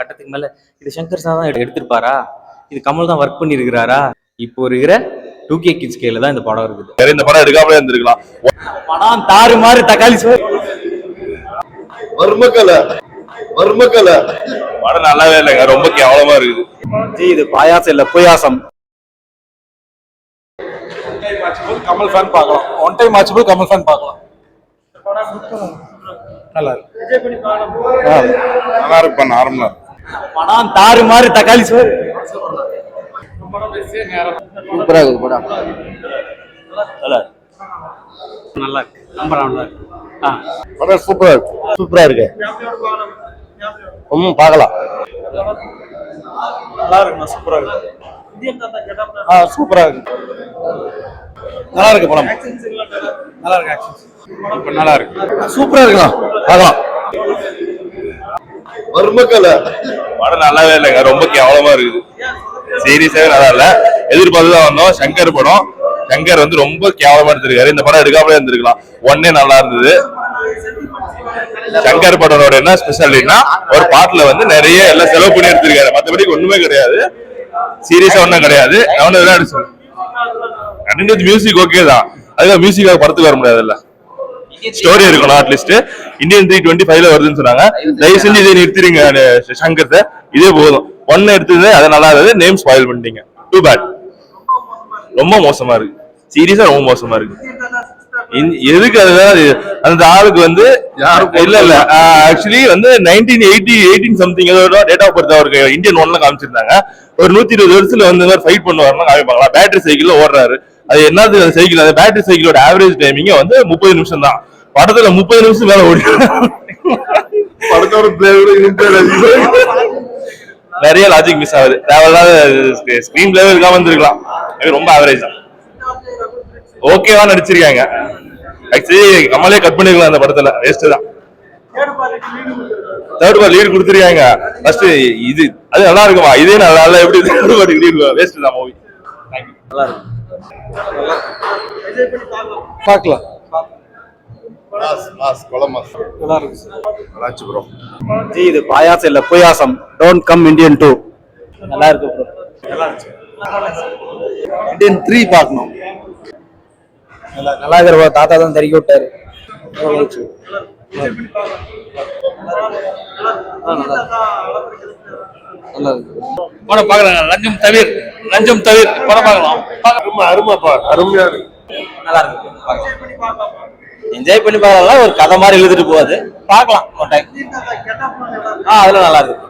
கட்டத்துக்கு மேல இது சங்கர் சார் தான் எடுத்திருப்பாரா, இது கமல் தான் ஒர்க் பண்ணியிருக்கிறாரா, இப்போ இருக்கிற 2K கிட்ஸ் ஸ்கேல தான் இந்த படம் இருக்குது. இந்த படம் எடுக்காமலே இருந்திருக்கலாம். படம் தாறு மாதிரி தக்காளி சோறு வர்மக்கலை படம் நல்லாவே இல்லைங்க, ரொம்ப கேவலமா இருக்குது. இது பாயாசம் இல்ல பொய்யாசம். கமல் ஃபேன் பார்க்கலாம், ஒன் டைம் ஆச்சு போது கமல் ஃபேன் பார்க்கலாம். நல்லா இருக்கு, நல்லா இருப்பா, நார்மலா படம் தாறு மாதிரி தக்காளி சோறு. சூப்பரா இருக்குது படம், நல்லா இருக்கு, நம்பர் நல்லா இருக்கு. படம் சூப்பரா இருக்கு, சூப்பரா இருக்கு. பார்க்கலாம், நல்லா இருக்குண்ணா, சூப்பரா இருக்கு. சூப்பரா இருக்கு, நல்லா இருக்கு படம், நல்லா இருக்கு, ஆக்ஷன்ஸ் இப்ப நல்லா இருக்கு, சூப்பரா இருக்கலாம், பார்க்கலாம். வர்மக்கலை படம் நல்லாவே இல்லைங்க, ரொம்ப கேவலமா இருக்குது. சீரியஸாவே நல்லா இல்ல, எதிர்பார்த்துதான் வந்தோம். சங்கர் படம், சங்கர் வந்து ரொம்ப கேவலமா எடுத்திருக்காரு. இந்த படம் எடுக்காமலே இருந்திருக்கலாம். ஒன்னே நல்லா இருந்தது. சங்கர் படத்தோட என்ன ஸ்பெஷாலிட்டினா, ஒரு பாட்டுல வந்து நிறைய எல்லாம் செலவு பண்ணி எடுத்திருக்காரு, மற்றபடி ஒண்ணுமே கிடையாது. சீரியஸா ஒன்றும் கிடையாது. அவனு விளையாடு மியூசிக் ஓகே தான், அதுக்காக மியூசிக்காக படத்துக்கு வர முடியாது. இல்ல ஸ்டோரி இருக்கணும். அட்லீஸ்ட் இந்தியன் 325 வருதுன்னு சொன்னாங்க. தயவு செஞ்சு இதை நிறுத்திடுங்க சங்கர் சார், இதே போதும். ஒன்னு எடுத்தது அது நல்லா இருந்தது, நேம் ஸ்பாயில் பண்ணிட்டீங்க, டூ பேட். ரொம்ப மோசமா இருக்கு, சீரியஸா ரொம்ப மோசமா இருக்கு. எதுக்கு அதுதான் அந்த ஆளுக்கு வந்து இல்ல ஆக்சுவலி வந்து 1918 சம்திங் டேட் ஆஃப் பர்த் அவருக்கு இந்தியன் 1ல காமிச்சிருந்தாங்க. ஒரு 120 வருஷத்துல வந்து ஃபைட் பண்ணுவாருன்னு காமிப்பாங்களா. பேட்டரி சைக்கிள்ல ஓடுறாரு, அது என்னது சைக்கிள், அந்த பேட்டரி சைக்கிளோட ஆவரேஜ் டைமிங் வந்து 30 நிமிஷம் தான். படத்துல 30 நிமிஷம் மேல ஓடி படத்தோட நிறைய லாஜிக் மிஸ் ஆகுது. தேவையில்லாத ஸ்கிரீன் பிளே இருக்காம இருந்திருக்கலாம். ரொம்ப ஆவரேஜ் தான். ஓகேவா நடிச்சிருக்காங்க. ஆக்சுவலி கமலே கட் பண்ணிருக்கலாம் அந்த படத்துல, வேஸ்ட் தான். தேர்ட் பார்ட் லீட் கொடுத்துருக்காங்க. ஃபர்ஸ்ட் இது அது நல்லா இருக்குமா, இதே நல்லா எப்படி தேர்ட் பார்ட் லீட், வேஸ்ட் தான் மூவி. நல்லா இருக்கு, பார்க்கலாம். இது பாயாசம் இல்ல பொய்யாசம், டோன்ட் கம் இந்தியன் 2. நல்லா இருக்கு ப்ரோ, நல்லா இருந்துச்சு. இந்தியன் 3 பார்க்கணும். நல்லா இருக்கிற தாத்தா தான் தெறிக்க விட்டாரு. நல்லா இருக்கு படம் பார்க்கலாம். லஞ்சம் தவிர படம் பார்க்கலாம். அருமையா இருக்கு, நல்லா இருக்கு, என்ஜாய் பண்ணி பார்க்கலாம். ஒரு கதை மாதிரி எழுதிட்டு போகுது, பார்க்கலாம் ஒரு டைம். அதெல்லாம் நல்லா இருக்கு,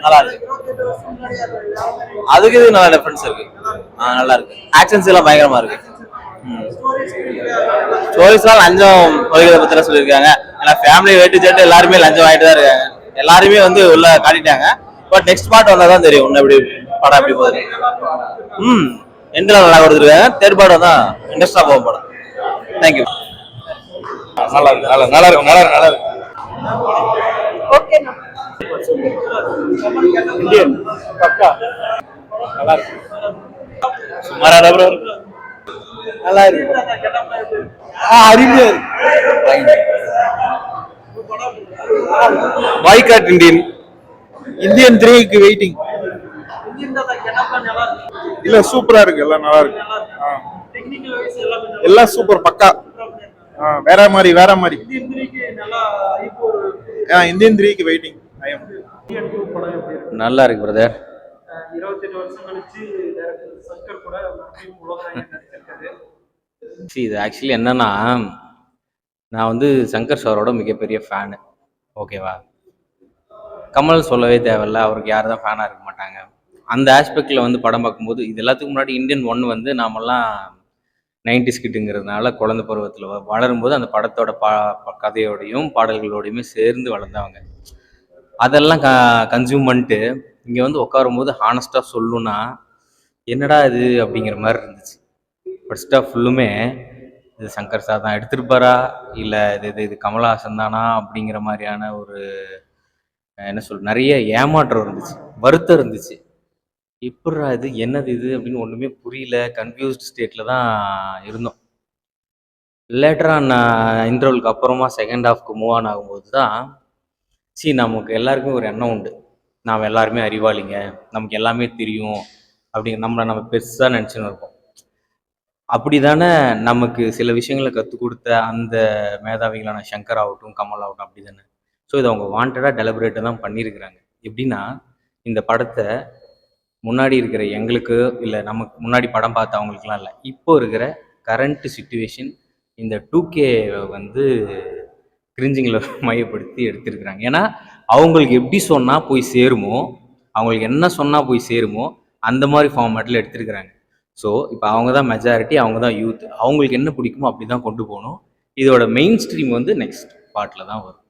நல்லா இருக்கு. அதுக்கு இது நல்ல டிஃபரன்ஸ் இருக்கு. நல்லா இருக்கு, ஆக்ஷன்ஸ் எல்லாம் பயங்கரமா இருக்கு. ஸ்டோரிஸ்லாம் லஞ்சம் ஒழிக்கிறத பத்தி சொல்லியிருக்காங்க. ஏன்னா ஃபேமிலி வெயிட்டு ஜெட்டு எல்லாருமே லஞ்சம் வாங்கிட்டு தான் இருக்காங்க. எல்லாருமே வந்து உள்ள காட்டிட்டாங்க. பட் நெக்ஸ்ட் பார்ட் வந்தாதான் தெரியும் இன்னும் எப்படி படம் எப்படி போகுது. எண்டில் நல்லா கொடுத்துருக்காங்க. தேர்ட் பார்ட் தான் இன்ட்ரெஸ்டா போகும் படம். தேங்க்யூ. நல்லா இருக்கு, நல்லா இருக்கு, நல்லா இருக்கு, நல்லா இருக்கு. இந்தியன் பக்கா நல்லா இருக்கு, சுமாரா ப்ரோ, நல்லா இருக்கு, அருமையா இருக்கு. பாய்காட் இந்தியன் 3க்கு வெயிட்டிங். இல்ல சூப்பரா இருக்கு, எல்லாம் நல்லா இருக்கு, எல்லாம் சூப்பர் பக்கா. வேற மாதிரி இந்தியன் 3க்கு வெயிட்டிங். நல்லா இருக்கு பிரதர். 28 வருஷம் கழிச்சு சங்கர் கூட இது ஆக்சுவலி என்னன்னா, நான் வந்து சங்கர் சாரோட மிகப்பெரிய ஃபேனு. ஓகேவா, கமல் சொல்லவே தேவையில்ல, அவருக்கு யார் தான் ஃபேனாக இருக்க மாட்டாங்க. அந்த ஆஸ்பெக்டில் வந்து படம் பார்க்கும்போது, இது எல்லாத்துக்கும் முன்னாடி இந்தியன் 1 வந்து நாமெல்லாம் 90s கிட்டுங்கிறதுனால குழந்தை பருவத்தில் வளரும்போது அந்த படத்தோட கதையோடையும் பாடல்களோடையுமே சேர்ந்து வளர்ந்தவங்க. அதெல்லாம் கன்சியூம் பண்ணிட்டு இங்கே வந்து உட்காரும் போது ஹானஸ்டாக சொல்லுன்னா என்னடா இது அப்படிங்கிற மாதிரி இருந்துச்சு. ஃபர்ஸ்ட் ஆஃப் ஃபுல்லுமே இது சங்கர் சார் தான் எடுத்திருப்பாரா, இல்லை இது கமல்ஹாசன் தானா அப்படிங்கிற மாதிரியான ஒரு என்ன நிறைய ஏமாற்றம் இருந்துச்சு, வருத்தம் இருந்துச்சு. எப்படா இது, என்னது இது அப்படின்னு ஒன்றுமே புரியல, கன்ஃபியூஸ்ட் ஸ்டேட்டில் தான் இருந்தோம். லேட்டராக நான் இன்டர்வலுக்கு அப்புறமா செகண்ட் ஹாஃப்க்கு மூவ் ஆன் ஆகும்போது தான் நமக்கு எல்லாருக்குமே ஒரு எண்ணம் உண்டு, நாம் எல்லாருமே அறிவாளிங்க, நமக்கு எல்லாமே தெரியும் அப்படிங்கிற நம்ம பெருசாக நினச்சின்னு இருக்கோம். அப்படி தானே நமக்கு சில விஷயங்களை கற்றுக் கொடுத்த அந்த மேதாவிகளான சங்கர் ஆகட்டும், கமல் ஆகட்டும் அப்படி தானே. ஸோ இதை அவங்க வாண்டடாக டெலிபரேட்டாக தான் பண்ணியிருக்கிறாங்க. எப்படின்னா, இந்த படத்தை முன்னாடி இருக்கிற எங்களுக்கு, இல்லை நமக்கு முன்னாடி படம் பார்த்த அவங்களுக்குலாம் இல்லை, இப்போ இருக்கிற கரண்ட் சுச்சுவேஷன் இந்த 2K வந்து கிரிஞ்சிங்களை மையப்படுத்தி எடுத்திருக்கிறாங்க. ஏன்னா அவங்களுக்கு எப்படி சொன்னால் போய் சேருமோ, அவங்களுக்கு என்ன சொன்னால் போய் சேருமோ அந்த மாதிரி ஃபார்மேட்டில் எடுத்திருக்கிறாங்க. ஸோ இப்போ அவங்க தான் மெஜாரிட்டி, அவங்க தான் யூத், அவங்களுக்கு என்ன பிடிக்குமோ அப்படி தான் கொண்டு போகணும். இதோட மெயின் ஸ்ட்ரீம் வந்து நெக்ஸ்ட் பார்ட்டில் தான் வரும்.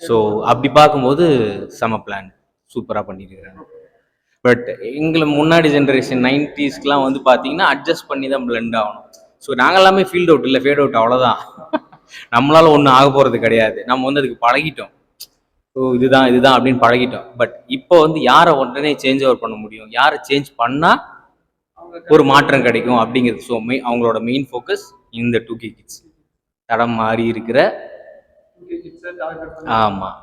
ஸோ அப்படி பார்க்கும்போது செம பிளான் சூப்பராக பண்ணியிருக்கிறாங்க. பட் எங்களை முன்னாடி ஜென்ரேஷன் 90ஸ்க்கெலாம் வந்து பார்த்தீங்கன்னா அட்ஜஸ்ட் பண்ணி தான் பிளெண்ட் ஆகணும். ஸோ நாங்கள் எல்லாமே ஃபீல்ட் அவுட் இல்லை, ஃபேட் அவுட், அவ்வளோதான். நம்மளால ஒன்றும் ஆக போகிறது கிடையாது. நம்ம வந்து அதுக்கு பழகிட்டோம். ஸோ இதுதான் அப்படின்னு பழகிட்டோம். பட் இப்போ வந்து யாரை உடனே சேஞ்ச் ஓவர் பண்ண முடியும், யாரை சேஞ்ச் பண்ணால் ஒரு மாற்றம் கிடைக்கும் அப்படிங்கிறது. ஸோ அவங்களோட மெயின் ஃபோக்கஸ் இந்த 2K கிட்ஸ் தடம் மாறி இருக்கிற. ஆமாம்.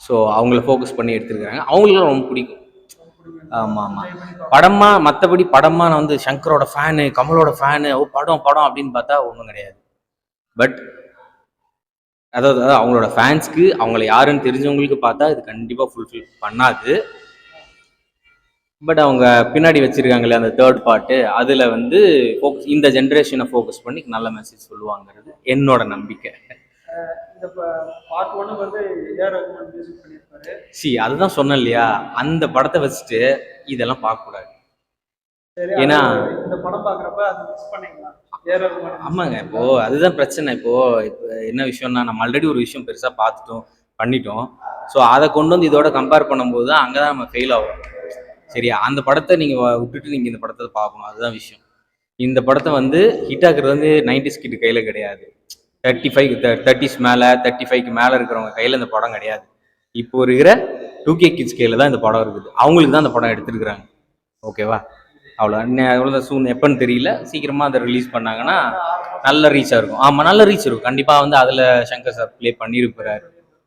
ஸோ அவங்கள ஃபோக்கஸ் பண்ணி எடுத்துருக்காங்க. அவங்களுக்குலாம் ரொம்ப பிடிக்கும். ஆமாம். படமா, மற்றபடி படமா நான் வந்து சங்கரோட ஃபேனு, கமலோட ஃபேனு, படம் அப்படின்னு பார்த்தா ஒன்றும் கிடையாது. பட் அதாவது அவங்களோட ஃபேன்ஸ்க்கு, அவங்கள யாருன்னு தெரிஞ்சவங்களுக்கு பார்த்தா இது கண்டிப்பாக ஃபுல்ஃபில் பண்ணாது. பட் அவங்க பின்னாடி வச்சிருக்காங்களே அந்த 3rd பார்ட்டு, அதில் வந்து ஃபோக்கஸ் இந்த ஜென்ரேஷனை ஃபோக்கஸ் பண்ணி நல்ல மெசேஜ் சொல்லுவாங்கிறது என்னோட நம்பிக்கை. இந்த பார்ட் 1 வந்து ஏஆர் ரஹ்மான் மியூசிக் பண்ணியிருப்பாரு. அதுதான் சொன்னேன் இல்லையா, அந்த படத்தை வச்சுட்டு இதெல்லாம் பார்க்கக்கூடாது. ஏன்னா இந்த படம் பார்க்குறப்ப அதை மிஸ் பண்ணீங்களா? ஏஆர் ரஹ்மான். ஆமாங்க. இப்போ அதுதான் பிரச்சனை. இப்போ என்ன விஷயம்னா, நம்ம ஆல்ரெடி ஒரு விஷயம் பெருசாக பார்த்துட்டோம், பண்ணிட்டோம். ஸோ அதை கொண்டு வந்து இதோட கம்பேர் பண்ணும்போது தான் அங்கே தான் நம்ம ஃபெயில் ஆகும். சரியா? அந்த படத்தை நீங்கள் விட்டுட்டு நீங்கள் இந்த படத்தை பார்க்கணும், அதுதான் விஷயம். இந்த படத்தை வந்து ஹிட் ஆக்குறது வந்து 90s கிட் கையில் கிடையாது. 30s மேலே, 35க்கு மேலே இருக்கிறவங்க கையில் இந்த படம் கிடையாது. இப்போ இருக்கிற 2K கிட்ஸ் கையில் தான் இந்த படம் இருக்குது. அவங்களுக்கு தான் அந்த படம் எடுத்துருக்குறாங்க. ஓகேவா? அவ்வளோதான். சூன் எப்போன்னு தெரியல, சீக்கிரமாக அதை ரிலீஸ் பண்ணாங்கன்னா நல்ல ரீச்சாக இருக்கும். ஆமாம், நல்ல ரீச் இருக்கும் கண்டிப்பாக. வந்து அதில் சங்கர் சார் ப்ளே பண்ணியிருப்பாரு.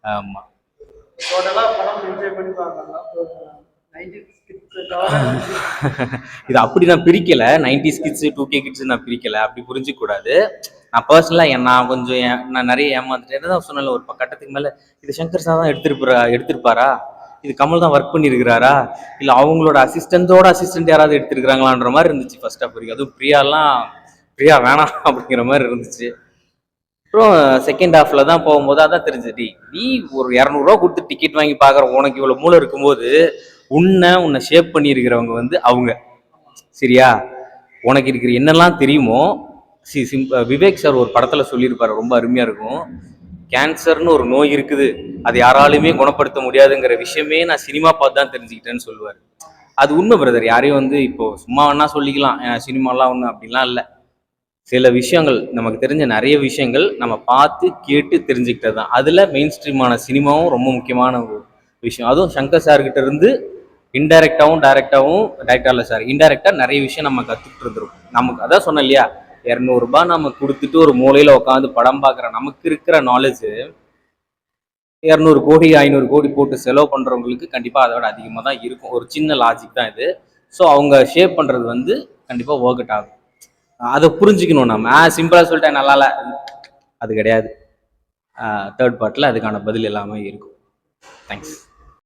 ஆமாம். இது அப்படி நான் பிரிக்கலை, 90s கிட்ஸு 2K கிட்ஸு நான் பிரிக்கலை, அப்படி புரிஞ்சிக்கூடாது. நான் பர்சனலாக நான் நிறைய ஏமாந்துட்டேன். என்னதான் சொன்னால ஒரு கட்டத்துக்கு மேலே இது சங்கர் சார் தான் எடுத்திருப்பாரா, இது கமல் தான் ஒர்க் பண்ணியிருக்கிறாரா, இல்லை அவங்களோட அசிஸ்டன்ட் யாராவது எடுத்துருக்கிறாங்களான்ற மாதிரி இருந்துச்சு ஃபர்ஸ்ட் ஆஃப் வரைக்கும். அதுவும் பிரியா வேணாம் அப்படிங்கிற மாதிரி இருந்துச்சு. அப்புறம் செகண்ட் ஹாஃபில் தான் போகும்போது அதான் தெரிஞ்சுது, நீ ஒரு 200 கொடுத்து டிக்கெட் வாங்கி பார்க்குற உனக்கு இவ்வளோ மூளை இருக்கும்போது உன்னை ஷேப் பண்ணியிருக்கிறவங்க வந்து அவங்க. சரியா? உனக்கு இருக்கிற என்னெல்லாம் தெரியுமோ, விவேக் சார் ஒரு படத்தில் சொல்லியிருப்பாரு, ரொம்ப அருமையாக இருக்கும். கேன்சர்னு ஒரு நோய் இருக்குது, அது யாராலுமே குணப்படுத்த முடியாதுங்கிற விஷயமே நான் சினிமா பார்த்து தான் தெரிஞ்சுக்கிட்டேன்னு சொல்லுவார். அது உண்மை பிரதர். யாரையும் வந்து இப்போ சும்மா வேணா சொல்லிக்கலாம், சினிமாலாம் ஒன்று அப்படின்லாம் இல்லை. சில விஷயங்கள் நமக்கு தெரிஞ்ச நிறைய விஷயங்கள் நம்ம பார்த்து கேட்டு தெரிஞ்சுக்கிட்டது தான். அதில் மெயின் ஸ்ட்ரீமான சினிமாவும் ரொம்ப முக்கியமான ஒரு விஷயம். அதுவும் சங்கர் சார்கிட்ட இருந்து இன்டைரக்டாகவும் இன்டைரக்டாக நிறைய விஷயம் நம்ம கற்றுக்கிட்டு இருந்திருக்கோம். நமக்கு அதான் சொன்னேன் இல்லையா, 200 ரூபாய் நம்ம கொடுத்துட்டு ஒரு மூலையில் உட்காந்து படம் பார்க்குற நமக்கு இருக்கிற நாலேஜ் 200 கோடி 500 கோடி போட்டு செலவு பண்ணுறவங்களுக்கு கண்டிப்பாக அதோட அதிகமாக தான் இருக்கும். ஒரு சின்ன லாஜிக் தான் இது. ஸோ அவங்க ஷேப் பண்ணுறது வந்து கண்டிப்பாக ஒர்க் அவுட் ஆகும். அதை புரிஞ்சுக்கணும். நம்ம சிம்பிளாக சொல்லிட்டேன் நல்லா இல்லை, அது கிடையாது. 3rd பார்ட்டில் அதுக்கான பதில் எல்லாமே இருக்கும். தேங்க்ஸ்.